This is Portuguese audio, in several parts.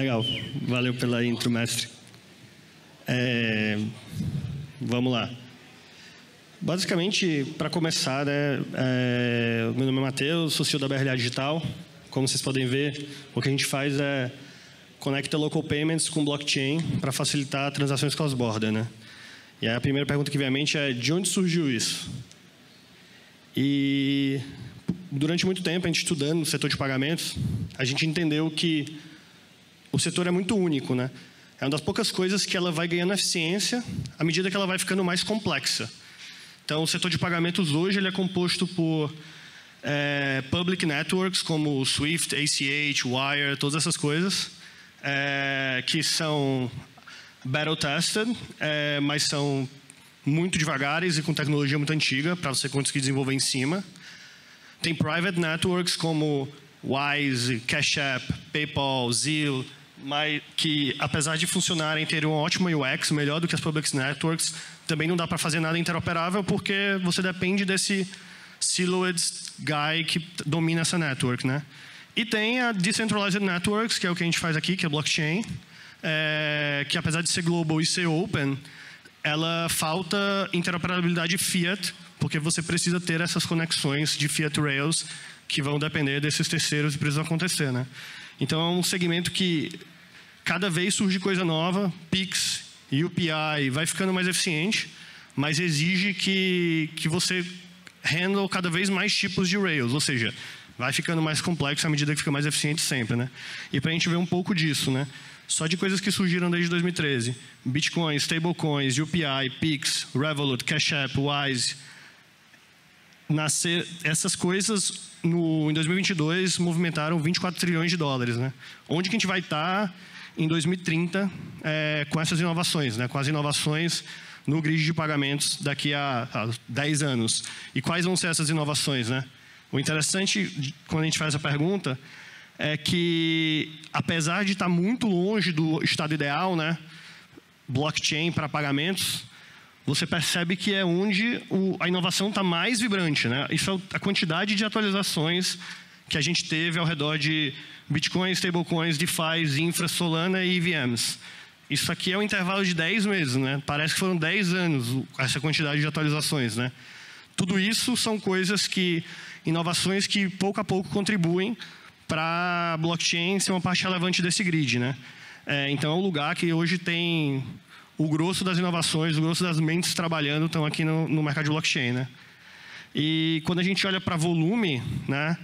Legal, valeu pela intro, mestre. Vamos lá. Basicamente, para começar, meu nome é Matheus, sou CEO da BRLA Digital. Como vocês podem ver, o que a gente faz é conecta local payments com blockchain para facilitar transações cross-border, né? E aí a primeira pergunta que vem à mente é: de onde surgiu isso? E durante muito tempo, a gente estudando no setor de pagamentos, a gente entendeu que o setor é muito único, né? É uma das poucas coisas que ela vai ganhando eficiência à medida que ela vai ficando mais complexa. Então, o setor de pagamentos hoje ele é composto por public networks como Swift, ACH, Wire, todas essas coisas, que são battle-tested, mas são muito devagares e com tecnologia muito antiga para você conseguir desenvolver em cima. Tem private networks como Wise, Cash App, PayPal, Zelle, que apesar de funcionarem ter uma ótima UX, melhor do que as public networks, também não dá para fazer nada interoperável porque você depende desse siloed guy que domina essa network, né? E tem a decentralized networks, que é o que a gente faz aqui, que é blockchain, que apesar de ser global e ser open, ela falta interoperabilidade fiat, porque você precisa ter essas conexões de fiat rails que vão depender desses terceiros e precisam acontecer, né? Então é um segmento que cada vez surge coisa nova, Pix, UPI, vai ficando mais eficiente, mas exige que você handle cada vez mais tipos de rails, ou seja, vai ficando mais complexo à medida que fica mais eficiente sempre, né? E para a gente ver um pouco disso, né? Só de coisas que surgiram desde 2013, Bitcoin, stablecoins, UPI, Pix, Revolut, Cash App, Wise, essas coisas em 2022 movimentaram 24 trilhões de dólares, né? Onde que a gente vai estar em 2030 com essas inovações, né? Com as inovações no grid de pagamentos daqui a 10 anos. E quais vão ser essas inovações, né? O interessante, quando a gente faz essa pergunta, é que, apesar de estar muito longe do estado ideal, né? Blockchain para pagamentos, você percebe que é onde a inovação está mais vibrante, né? Isso é a quantidade de atualizações que a gente teve ao redor de Bitcoin, stablecoins, DeFi, infra, Solana e EVMs. Isso aqui é um intervalo de 10 meses, né? Parece que foram 10 anos essa quantidade de atualizações, né? Tudo isso são inovações que pouco a pouco contribuem para a blockchain ser uma parte relevante desse grid, né? Então é um lugar que hoje tem o grosso das inovações, o grosso das mentes trabalhando estão aqui no mercado de blockchain, né? E quando a gente olha para volume, né?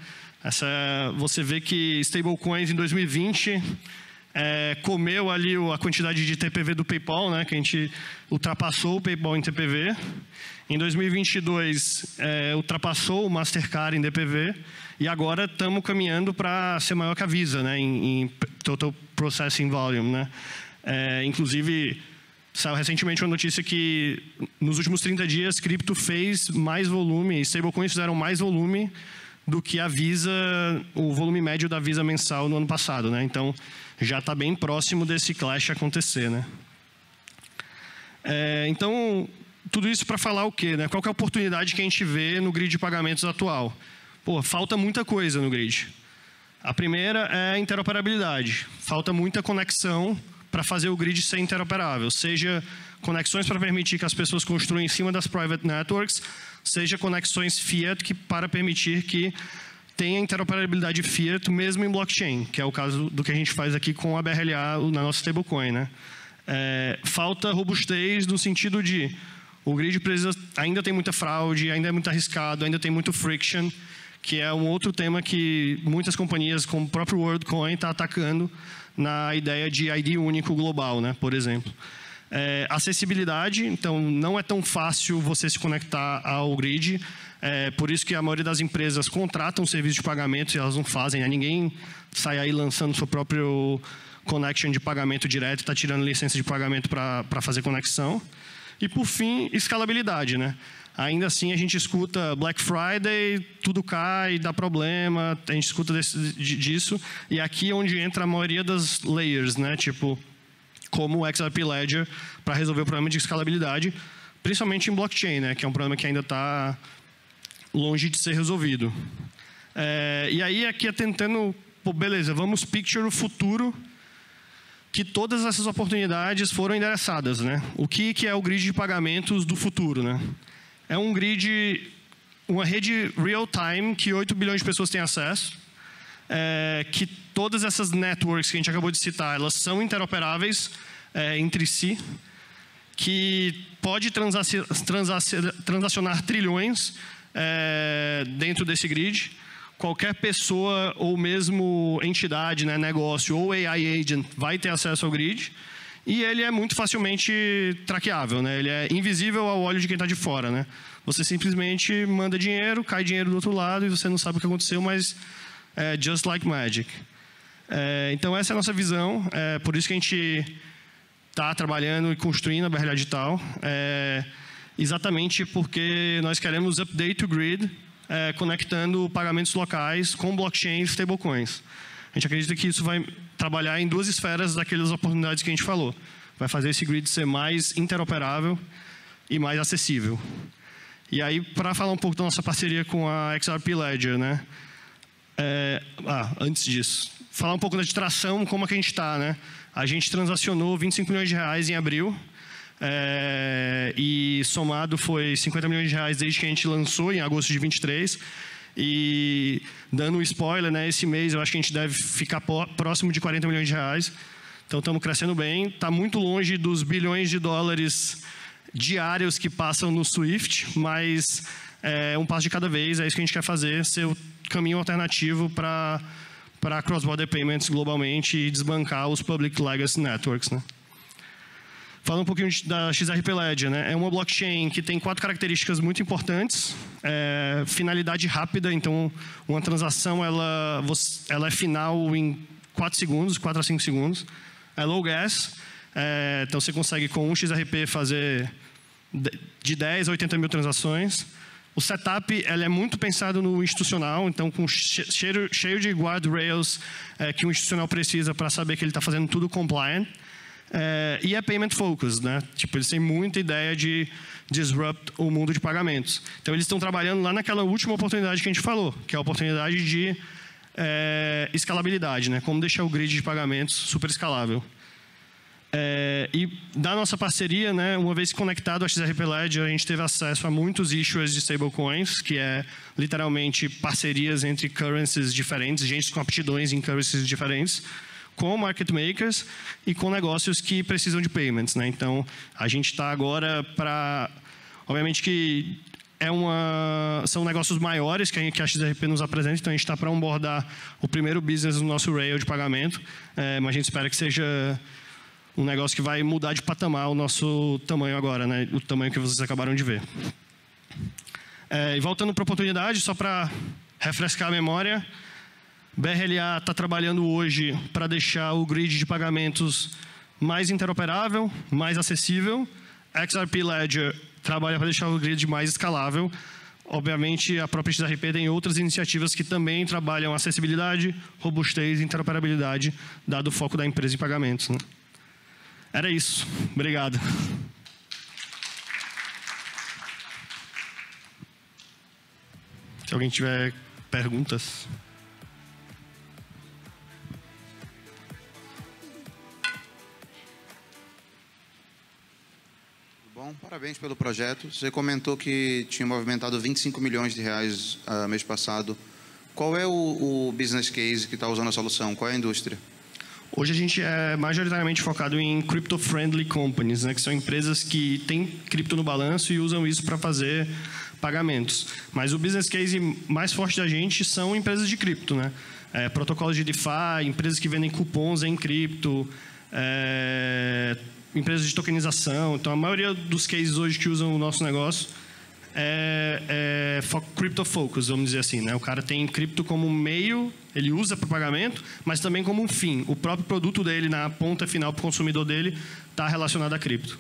Você vê que stablecoins em 2020 comeu ali a quantidade de TPV do PayPal, né? Que a gente ultrapassou o PayPal em TPV. Em 2022 ultrapassou o Mastercard em DPV e agora estamos caminhando para ser maior que a Visa, né? Em Total Processing Volume, né? Inclusive saiu recentemente uma notícia que nos últimos 30 dias cripto fez mais volume, stablecoins fizeram mais volume do que a Visa, o volume médio da Visa mensal no ano passado, né? Então já está bem próximo desse clash acontecer, né? Então tudo isso para falar o quê, né? Qual que é a oportunidade que a gente vê no grid de pagamentos atual? Pô, falta muita coisa no grid. A primeira é a interoperabilidade. Falta muita conexão para fazer o grid ser interoperável, seja conexões para permitir que as pessoas construam em cima das private networks, seja conexões fiat para permitir que tenha interoperabilidade fiat mesmo em blockchain, que é o caso do que a gente faz aqui com a BRLA na nossa stablecoin, né? Falta robustez no sentido de o grid ainda tem muita fraude, ainda é muito arriscado, ainda tem muito friction, que é um outro tema que muitas companhias, como o próprio WorldCoin, está atacando na ideia de ID único global, né, por exemplo. Acessibilidade, então não é tão fácil você se conectar ao grid, por isso que a maioria das empresas contratam serviço de pagamento e elas não fazem, né? Ninguém sai aí lançando seu próprio connection de pagamento direto, está tirando licença de pagamento para fazer conexão. E por fim, escalabilidade, né? Ainda assim a gente escuta Black Friday, tudo cai, dá problema, a gente escuta disso. E aqui é onde entra a maioria das layers, né? Tipo, como o XRP Ledger, para resolver o problema de escalabilidade, principalmente em blockchain, né? Que é um problema que ainda está longe de ser resolvido. E aí aqui é tentando, pô, beleza, vamos picture o futuro que todas essas oportunidades foram endereçadas, né? O que é o grid de pagamentos do futuro, né? É um grid, uma rede real-time que 8 bilhões de pessoas têm acesso, que todas essas networks que a gente acabou de citar, elas são interoperáveis entre si, que pode transacionar trilhões dentro desse grid. Qualquer pessoa ou mesmo entidade, né, negócio ou AI agent vai ter acesso ao grid. E ele é muito facilmente traqueável, né? Ele é invisível ao olho de quem está de fora, né? Você simplesmente manda dinheiro, cai dinheiro do outro lado e você não sabe o que aconteceu, mas é just like magic. Então essa é a nossa visão, por isso que a gente está trabalhando e construindo a BRL Digital, exatamente porque nós queremos update o grid, conectando pagamentos locais com blockchain e stablecoins. A gente acredita que isso vai trabalhar em duas esferas daquelas oportunidades que a gente falou. Vai fazer esse grid ser mais interoperável e mais acessível. E aí, para falar um pouco da nossa parceria com a XRP Ledger, né? Antes disso, falar um pouco da tração, como é que a gente está, né? A gente transacionou 25 milhões de reais em abril, e somado foi 50 milhões de reais desde que a gente lançou em agosto de 23. E dando um spoiler, né, esse mês eu acho que a gente deve ficar próximo de 40 milhões de reais. Então estamos crescendo bem. Está muito longe dos bilhões de dólares diários que passam no Swift, mas é um passo de cada vez. É isso que a gente quer fazer, ser o caminho alternativo para cross-border payments globalmente e desbancar os public legacy networks, né? Falando um pouquinho da XRP Ledger, né? É uma blockchain que tem 4 características muito importantes. Finalidade rápida, então uma transação ela é final em 4 segundos, 4 a 5 segundos. É low gas, então você consegue com um XRP fazer de 10 a 80 mil transações. O setup ele é muito pensado no institucional, então com cheio de guardrails que um institucional precisa para saber que ele está fazendo tudo compliant. E é payment focused, né? Tipo, eles têm muita ideia de disrupt o mundo de pagamentos. Então, eles estão trabalhando lá naquela última oportunidade que a gente falou, que é a oportunidade de escalabilidade, né? Como deixar o grid de pagamentos super escalável. E da nossa parceria, né, uma vez conectado à XRP Ledger, a gente teve acesso a muitos issuers de stablecoins, que é literalmente parcerias entre currencies diferentes, gente com aptidões em currencies diferentes, com market makers e com negócios que precisam de payments, né? Então, a gente está agora para... Obviamente que são negócios maiores que a XRP nos apresenta, então a gente está para onboardar o primeiro business do nosso rail de pagamento, mas a gente espera que seja um negócio que vai mudar de patamar o nosso tamanho agora, né? O tamanho que vocês acabaram de ver. E voltando para a oportunidade, só para refrescar a memória, BRLA está trabalhando hoje para deixar o grid de pagamentos mais interoperável, mais acessível. XRP Ledger trabalha para deixar o grid mais escalável. Obviamente, a própria XRP tem outras iniciativas que também trabalham acessibilidade, robustez e interoperabilidade, dado o foco da empresa em pagamentos, né? Era isso. Obrigado. Se alguém tiver perguntas... Bom, parabéns pelo projeto. Você comentou que tinha movimentado 25 milhões de reais mês passado. Qual é o business case que está usando a solução? Qual é a indústria? Hoje a gente é majoritariamente focado em crypto-friendly companies, né, que são empresas que têm cripto no balanço e usam isso para fazer pagamentos. Mas o business case mais forte da gente são empresas de cripto, né? Protocolos de DeFi, empresas que vendem cupons em cripto, empresas de tokenização. Então, a maioria dos cases hoje que usam o nosso negócio é crypto focus, vamos dizer assim, né? O cara tem cripto como meio, ele usa para pagamento, mas também como um fim. O próprio produto dele, na ponta final para o consumidor dele, está relacionado a cripto.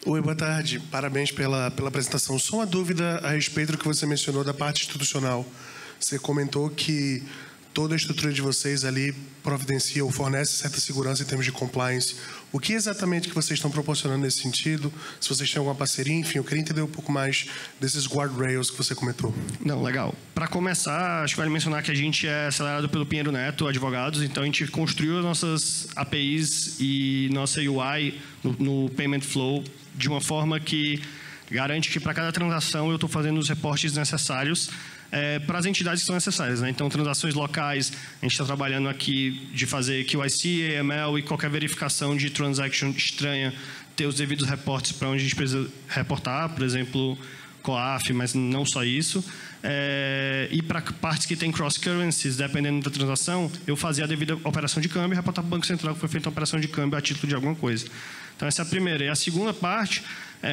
Oi, boa tarde. Parabéns pela apresentação. Só uma dúvida a respeito do que você mencionou da parte institucional. Você comentou que toda a estrutura de vocês ali providencia ou fornece certa segurança em termos de compliance. O que exatamente que vocês estão proporcionando nesse sentido? Se vocês têm alguma parceria, enfim, eu queria entender um pouco mais desses guardrails que você comentou. Não, legal. Para começar, acho que vale mencionar que a gente é acelerado pelo Pinheiro Neto Advogados, então a gente construiu as nossas APIs e nossa UI no Payment Flow de uma forma que garante que para cada transação eu estou fazendo os reportes necessários para as entidades que são necessárias, né? Então, transações locais, a gente está trabalhando aqui de fazer QIC, AML e qualquer verificação de transaction estranha, ter os devidos reportes para onde a gente precisa reportar, por exemplo, COAF, mas não só isso. E para partes que tem cross-currencies, dependendo da transação, eu fazia a devida operação de câmbio e reportar para o Banco Central que foi feita a operação de câmbio a título de alguma coisa. Então, essa é a primeira. E a segunda parte,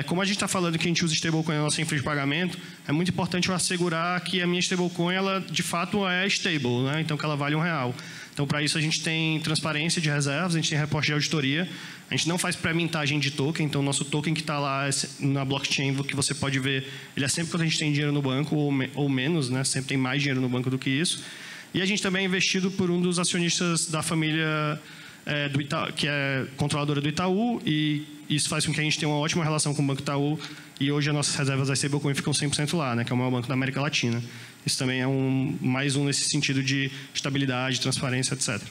como a gente está falando que a gente usa stablecoin na nossa infra de pagamento, é muito importante eu assegurar que a minha stablecoin, ela de fato é stable, né? Então que ela vale R$1. Então, para isso, a gente tem transparência de reservas, a gente tem reporte de auditoria, a gente não faz pré-mintagem de token, então o nosso token que está lá na blockchain, que você pode ver, ele é sempre quando a gente tem dinheiro no banco, ou menos, né? Sempre tem mais dinheiro no banco do que isso. E a gente também é investido por um dos acionistas da família do Itaú, que é controladora do Itaú, e isso faz com que a gente tenha uma ótima relação com o Banco Itaú, e hoje as nossas reservas da stablecoin ficam 100% lá, né, que é o maior banco da América Latina. Isso também é mais um nesse sentido de estabilidade, transparência, etc.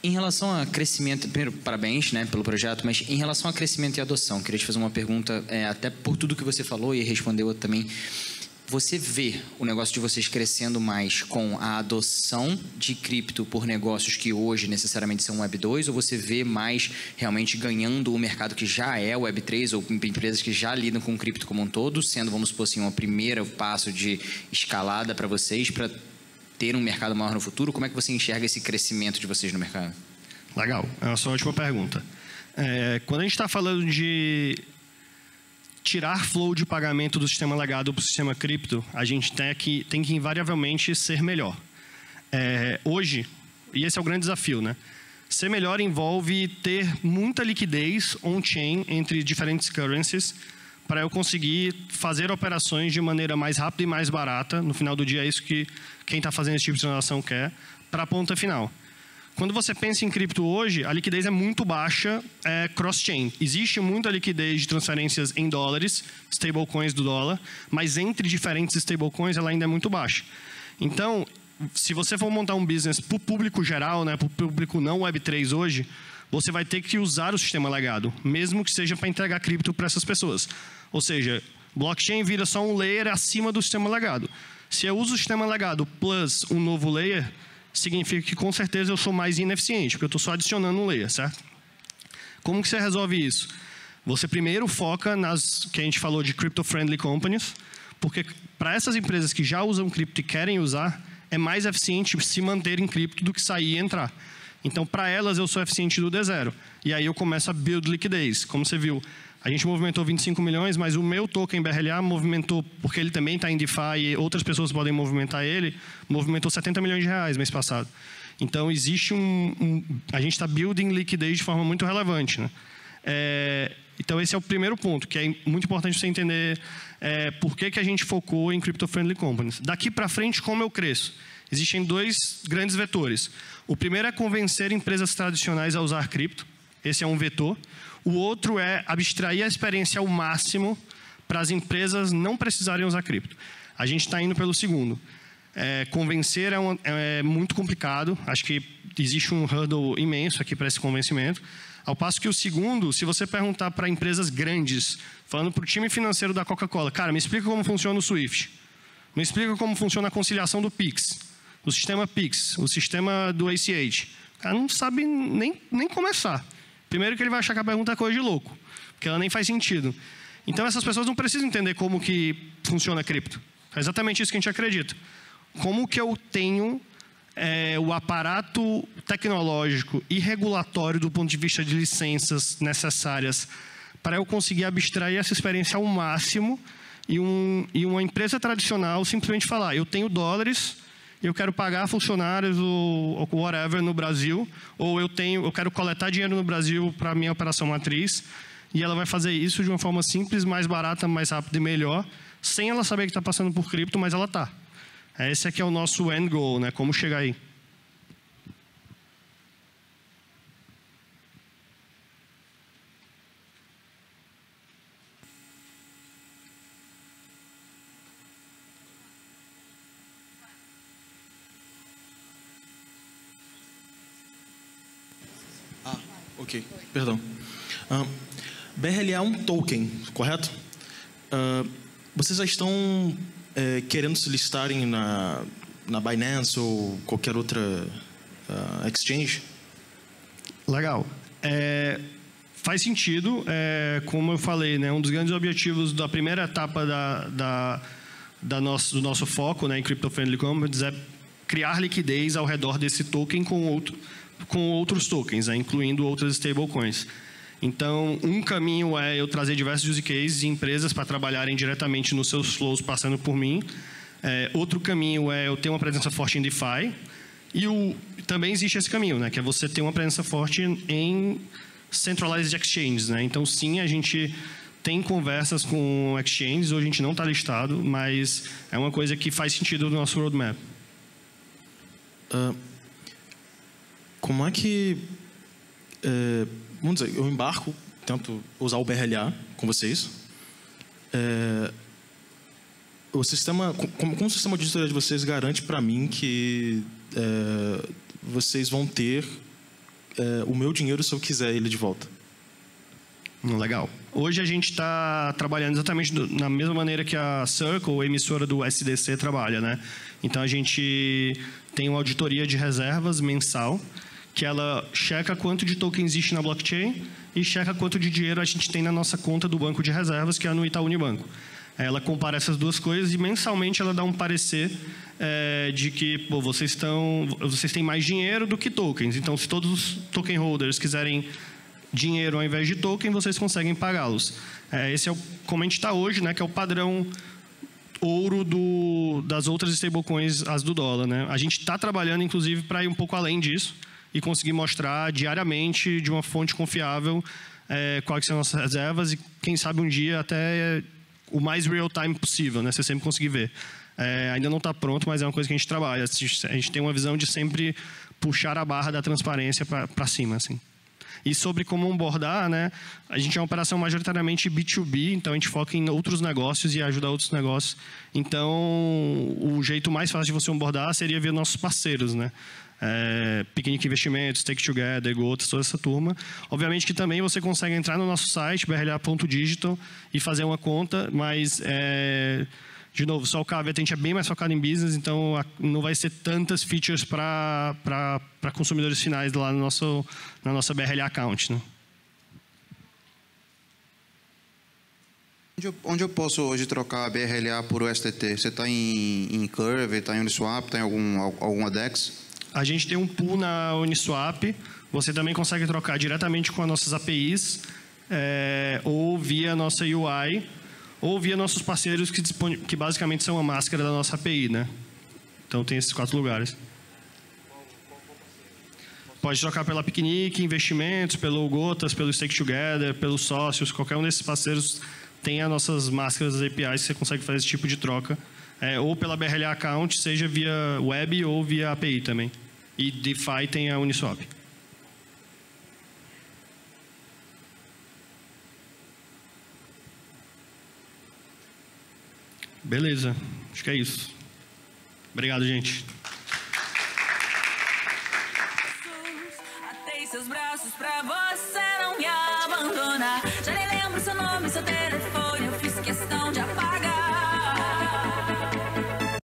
Em relação a crescimento, primeiro, parabéns, né, pelo projeto, mas em relação a crescimento e adoção, queria te fazer uma pergunta, até por tudo que você falou e respondeu também. Você vê o negócio de vocês crescendo mais com a adoção de cripto por negócios que hoje necessariamente são Web 2, ou você vê mais realmente ganhando o mercado que já é Web 3, ou empresas que já lidam com cripto como um todo, sendo, vamos supor assim, um primeiro passo de escalada para vocês, para ter um mercado maior no futuro? Como é que você enxerga esse crescimento de vocês no mercado? Legal, é a sua última pergunta. Quando a gente está falando de tirar flow de pagamento do sistema legado para o sistema cripto, a gente tem que invariavelmente ser melhor. Hoje, e esse é o grande desafio, né? Ser melhor envolve ter muita liquidez on-chain entre diferentes currencies para eu conseguir fazer operações de maneira mais rápida e mais barata. No final do dia é isso que quem está fazendo esse tipo de transação quer, para a ponta final. Quando você pensa em cripto hoje, a liquidez é muito baixa cross-chain. Existe muita liquidez de transferências em dólares, stablecoins do dólar, mas entre diferentes stablecoins ela ainda é muito baixa. Então, se você for montar um business para o público geral, né, para o público não Web3 hoje, você vai ter que usar o sistema legado, mesmo que seja para entregar cripto para essas pessoas. Ou seja, blockchain vira só um layer acima do sistema legado. Se eu uso o sistema legado plus um novo layer, significa que com certeza eu sou mais ineficiente, porque eu estou só adicionando um layer, certo? Como que você resolve isso? Você primeiro foca nas que a gente falou de crypto-friendly companies, porque para essas empresas que já usam cripto e querem usar, é mais eficiente se manter em cripto do que sair e entrar. Então, para elas, eu sou eficiente do D0. E aí eu começo a build liquidez. Como você viu, a gente movimentou 25 milhões, mas o meu token BRLA movimentou, porque ele também está em DeFi e outras pessoas podem movimentar ele, movimentou 70 milhões de reais mês passado. Então, existe a gente está building liquidez de forma muito relevante, né? Então, esse é o primeiro ponto, que é muito importante você entender por que a gente focou em crypto-friendly companies. Daqui para frente, como eu cresço? Existem dois grandes vetores. O primeiro é convencer empresas tradicionais a usar cripto. Esse é um vetor. O outro é abstrair a experiência ao máximo para as empresas não precisarem usar cripto. A gente está indo pelo segundo. Convencer é muito complicado. Acho que existe um hurdle imenso aqui para esse convencimento. Ao passo que o segundo, se você perguntar para empresas grandes, falando para o time financeiro da Coca-Cola, cara, me explica como funciona o Swift. Me explica como funciona a conciliação do Pix, o sistema Pix, o sistema do ACH. O cara não sabe nem começar. Primeiro que ele vai achar que a pergunta é coisa de louco, porque ela nem faz sentido. Então, essas pessoas não precisam entender como que funciona a cripto. É exatamente isso que a gente acredita. Como que eu tenho o aparato tecnológico e regulatório do ponto de vista de licenças necessárias para eu conseguir abstrair essa experiência ao máximo e uma empresa tradicional simplesmente falar, eu tenho dólares, eu quero pagar funcionários ou whatever no Brasil, ou eu quero coletar dinheiro no Brasil para a minha operação matriz, e ela vai fazer isso de uma forma simples, mais barata, mais rápida e melhor, sem ela saber que está passando por cripto, mas ela está. Esse aqui é o nosso end goal, né? Como chegar aí. Ok, perdão. BRLA é um token, correto? Vocês já estão querendo se listarem na Binance ou qualquer outra exchange? Legal. Faz sentido. Como eu falei, né, um dos grandes objetivos da primeira etapa do nosso foco, né, em Crypto Friendly Commodities é criar liquidez ao redor desse token com outros tokens, né, incluindo outras stablecoins. Então, um caminho é eu trazer diversos use cases e empresas para trabalharem diretamente nos seus flows passando por mim. Outro caminho é eu ter uma presença forte em DeFi. E também existe esse caminho, né, que é você ter uma presença forte em centralized exchanges, né? Então, sim, a gente tem conversas com exchanges, hoje a gente não está listado, mas é uma coisa que faz sentido no nosso roadmap. Como é que... vamos dizer, eu embarco, tento usar o BRLA com vocês. O sistema, como o sistema de auditoria de vocês garante para mim que vocês vão ter o meu dinheiro se eu quiser ele de volta? Legal. Hoje a gente está trabalhando exatamente na mesma maneira que a Circle, a emissora do SDC, trabalha, né? Então a gente tem uma auditoria de reservas mensal, que ela checa quanto de token existe na blockchain e checa quanto de dinheiro a gente tem na nossa conta do banco de reservas, que é no Itaú Unibanco. Ela compara essas duas coisas e mensalmente ela dá um parecer de que vocês têm mais dinheiro do que tokens. Então, se todos os token holders quiserem dinheiro ao invés de token, vocês conseguem pagá-los. Esse é como a gente está hoje, né, que é o padrão ouro das outras stablecoins, as do dólar, né? A gente está trabalhando, inclusive, para ir um pouco além disso e conseguir mostrar diariamente, de uma fonte confiável, quais são as nossas reservas e, quem sabe, um dia até o mais real-time possível, né? Você sempre conseguir ver. Ainda não está pronto, mas é uma coisa que a gente trabalha. A gente tem uma visão de sempre puxar a barra da transparência para cima, assim. E sobre como onboardar, né? A gente é uma operação majoritariamente B2B, então a gente foca em outros negócios e ajuda outros negócios. Então, o jeito mais fácil de você onboardar seria via nossos parceiros, né? Picnic Investimentos, Take Together, Gotas, toda essa turma. Obviamente que também você consegue entrar no nosso site, brla.digital, e fazer uma conta, mas, de novo, só o Caveat a gente é bem mais focado em business, então não vai ser tantas features para consumidores finais lá na nossa BRLA account, né? Onde eu posso hoje trocar a BRLA por USDT? Você está em Curve, está em Uniswap, está em alguma DEX? A gente tem um pool na Uniswap. Você também consegue trocar diretamente com as nossas APIs, ou via a nossa UI, ou via nossos parceiros que basicamente são a máscara da nossa API, né? Então tem esses 4 lugares. Pode trocar pela Picnic, Investimentos, pelo Gotas, pelo Stake Together, pelos sócios. Qualquer um desses parceiros tem as nossas máscaras das APIs, você consegue fazer esse tipo de troca. Ou pela BRLA Account, seja via web ou via API também. E DeFi tem a Uniswap. Beleza, acho que é isso. Obrigado, gente. Atei seus braços pra você não